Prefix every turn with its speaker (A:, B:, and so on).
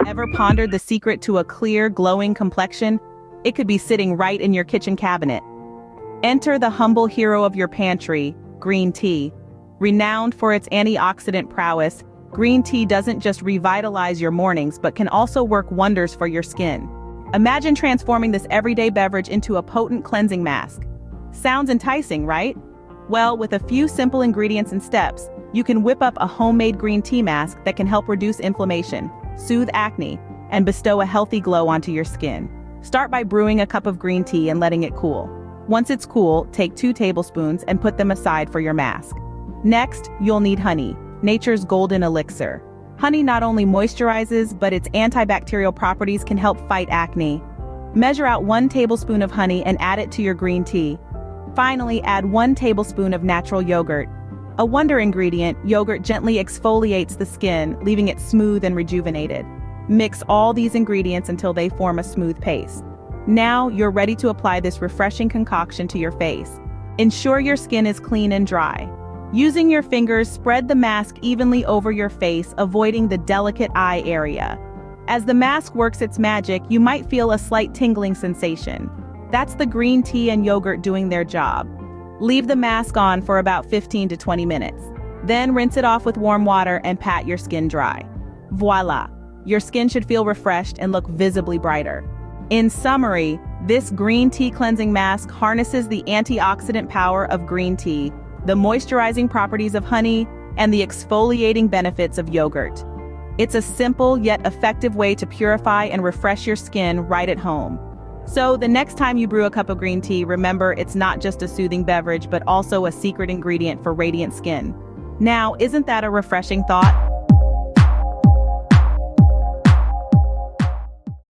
A: Ever pondered the secret to a clear, glowing complexion? It could be sitting right in your kitchen cabinet. Enter the humble hero of your pantry, green tea. Renowned for its antioxidant prowess, green tea doesn't just revitalize your mornings but can also work wonders for your skin. Imagine transforming this everyday beverage into a potent cleansing mask. Sounds enticing, right? Well, with a few simple ingredients and steps, you can whip up a homemade green tea mask that can help reduce inflammation, soothe acne, and bestow a healthy glow onto your skin. Start by brewing a cup of green tea and letting it cool. Once it's cool, take 2 tablespoons and put them aside for your mask. Next, you'll need honey, nature's golden elixir. Honey not only moisturizes, but its antibacterial properties can help fight acne. Measure out 1 tablespoon of honey and add it to your green tea. Finally, add 1 tablespoon of natural yogurt. A wonder ingredient, yogurt gently exfoliates the skin, leaving it smooth and rejuvenated. Mix all these ingredients until they form a smooth paste. Now, you're ready to apply this refreshing concoction to your face. Ensure your skin is clean and dry. Using your fingers, spread the mask evenly over your face, avoiding the delicate eye area. As the mask works its magic, you might feel a slight tingling sensation. That's the green tea and yogurt doing their job. Leave the mask on for about 15 to 20 minutes. Then rinse it off with warm water and pat your skin dry. Voila! Your skin should feel refreshed and look visibly brighter. In summary, this green tea cleansing mask harnesses the antioxidant power of green tea, the moisturizing properties of honey, and the exfoliating benefits of yogurt. It's a simple yet effective way to purify and refresh your skin right at home. So the next time you brew a cup of green tea, remember it's not just a soothing beverage but also a secret ingredient for radiant skin. Now, isn't that a refreshing thought?